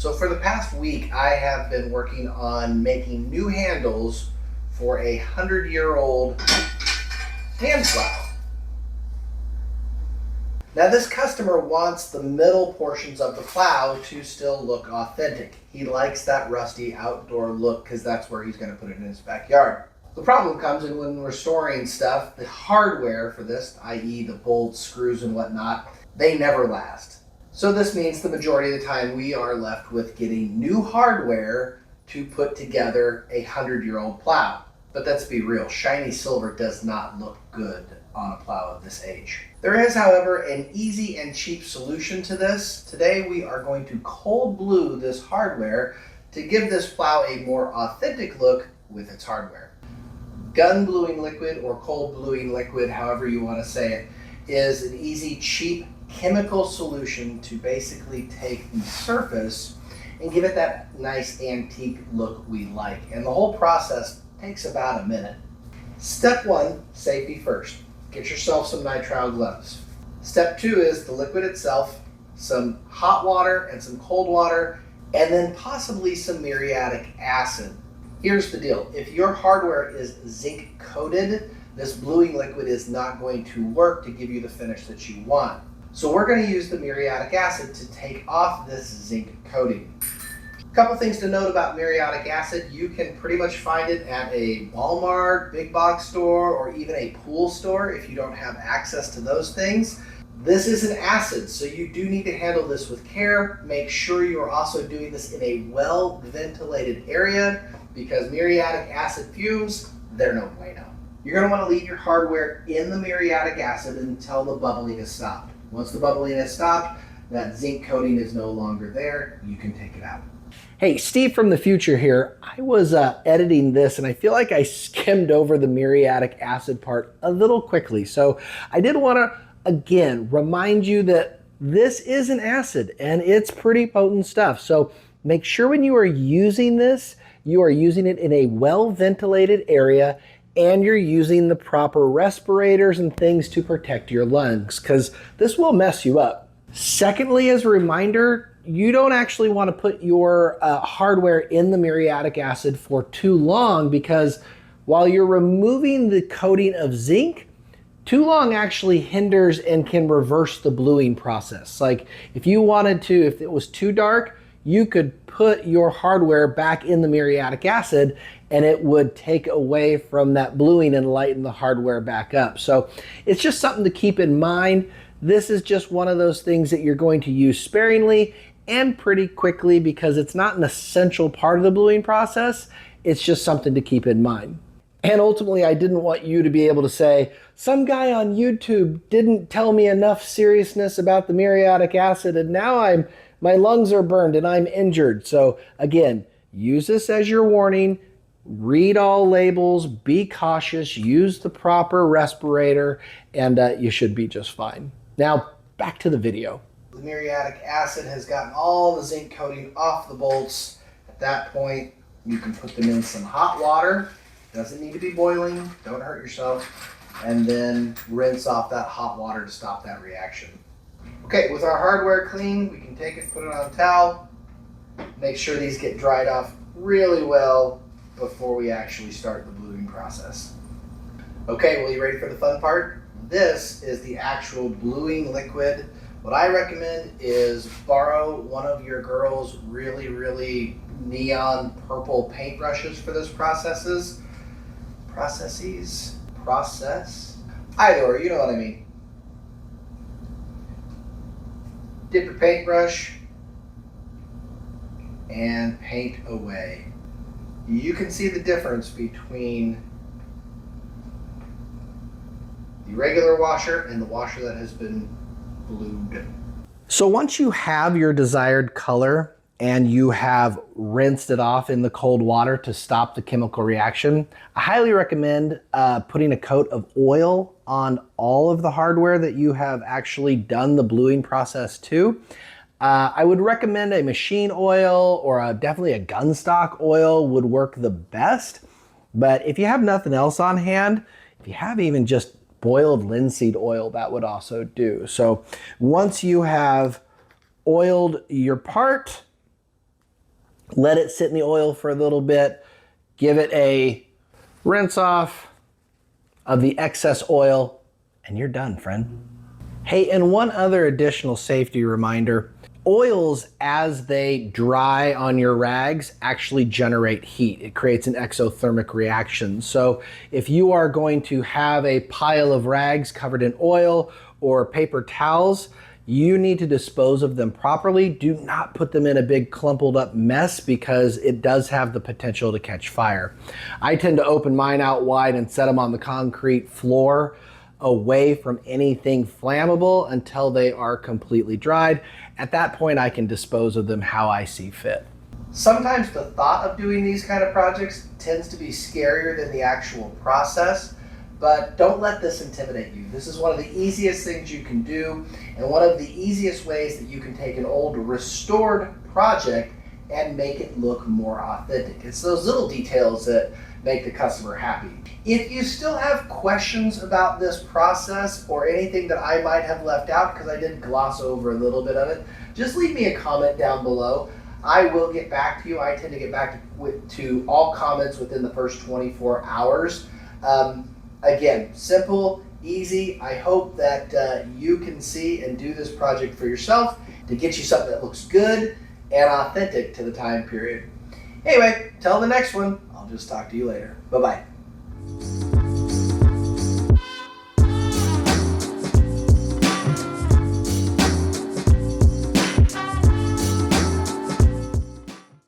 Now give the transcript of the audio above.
So for the past week, I have been working on making new handles for a 100-year-old hand plow. Now this customer wants the middle portions of the plow to still look authentic. He likes that rusty outdoor look because that's where he's going to put it in his backyard. The problem comes in when we're storing stuff, the hardware for this, i.e. the bolts, screws, and whatnot, they never last. So this means the majority of the time we are left with getting new hardware to put together a 100-year-old plow. But let's be real, shiny silver does not look good on a plow of this age. There is, however, an easy and cheap solution to this. Today we are going to cold blue this hardware to give this plow a more authentic look with its hardware. Gun bluing liquid or cold bluing liquid, however you want to say it, is an easy, cheap chemical solution to basically take the surface and give it that nice antique look we like. And the whole process takes about a minute. Step one, safety first. Get yourself some nitrile gloves. Step two is the liquid itself, some hot water and some cold water, and then possibly some muriatic acid. Here's the deal. If your hardware is zinc coated, this bluing liquid is not going to work to give you the finish that you want. So we're going to use the muriatic acid to take off this zinc coating. A couple things to note about muriatic acid. You can pretty much find it at a Walmart, big box store, or even a pool store if you don't have access to those things. This is an acid, so you do need to handle this with care. Make sure you are also doing this in a well-ventilated area because muriatic acid fumes, they're no bueno. You're going to want to leave your hardware in the muriatic acid until the bubbling has stopped. Once the bubbling has stopped, that zinc coating is no longer there. You can take it out. Hey, Steve from the future here. I was editing this and I feel like I skimmed over the muriatic acid part a little quickly. So I did want to, again, remind you that this is an acid and it's pretty potent stuff. So make sure when you are using this, you are using it in a well-ventilated area and you're using the proper respirators and things to protect your lungs because this will mess you up. Secondly, as a reminder, you don't actually want to put your hardware in the muriatic acid for too long because while you're removing the coating of zinc, too long actually hinders and can reverse the bluing process. Like if you wanted to, if it was too dark, you could put your hardware back in the muriatic acid and it would take away from that bluing and lighten the hardware back up. So it's just something to keep in mind. This is just one of those things that you're going to use sparingly and pretty quickly because it's not an essential part of the bluing process. It's just something to keep in mind. And ultimately, I didn't want you to be able to say, some guy on YouTube didn't tell me enough seriousness about the muriatic acid and now my lungs are burned and I'm injured. So again, use this as your warning. Read all labels, be cautious, use the proper respirator, and you should be just fine. Now, back to the video. The muriatic acid has gotten all the zinc coating off the bolts. At that point, you can put them in some hot water. Doesn't need to be boiling, don't hurt yourself. And then rinse off that hot water to stop that reaction. Okay, with our hardware clean, we can take it, put it on a towel, make sure these get dried off really well before we actually start the bluing process. Okay, well, you ready for the fun part? This is the actual bluing liquid. What I recommend is borrow one of your girls' really, really neon purple paintbrushes for this process. Either or, you know what I mean. Dip your paintbrush and paint away. You can see the difference between the regular washer and the washer that has been blued. So once you have your desired color and you have rinsed it off in the cold water to stop the chemical reaction, I highly recommend putting a coat of oil on all of the hardware that you have actually done the bluing process to. I would recommend a machine oil or definitely a gun stock oil would work the best. But if you have nothing else on hand, if you have even just boiled linseed oil, that would also do. So once you have oiled your part, let it sit in the oil for a little bit, give it a rinse off of the excess oil, and you're done, friend. Hey, and one other additional safety reminder. Oils, as they dry on your rags, actually generate heat. It creates an exothermic reaction. So if you are going to have a pile of rags covered in oil or paper towels, you need to dispose of them properly. Do not put them in a big clumpled up mess because it does have the potential to catch fire. I tend to open mine out wide and set them on the concrete floor away from anything flammable until they are completely dried. At that point, I can dispose of them how I see fit. Sometimes the thought of doing these kind of projects tends to be scarier than the actual process, but don't let this intimidate you. This is one of the easiest things you can do, and one of the easiest ways that you can take an old restored project and make it look more authentic. It's those little details that make the customer happy. If you still have questions about this process or anything that I might have left out, because I did gloss over a little bit of it, just leave me a comment down below. I will get back to you. I tend to get back to all comments within the first 24 hours. Again, simple, easy. I hope that you can see and do this project for yourself to get you something that looks good and authentic to the time period. Anyway, till the next one, I'll just talk to you later. Bye-bye.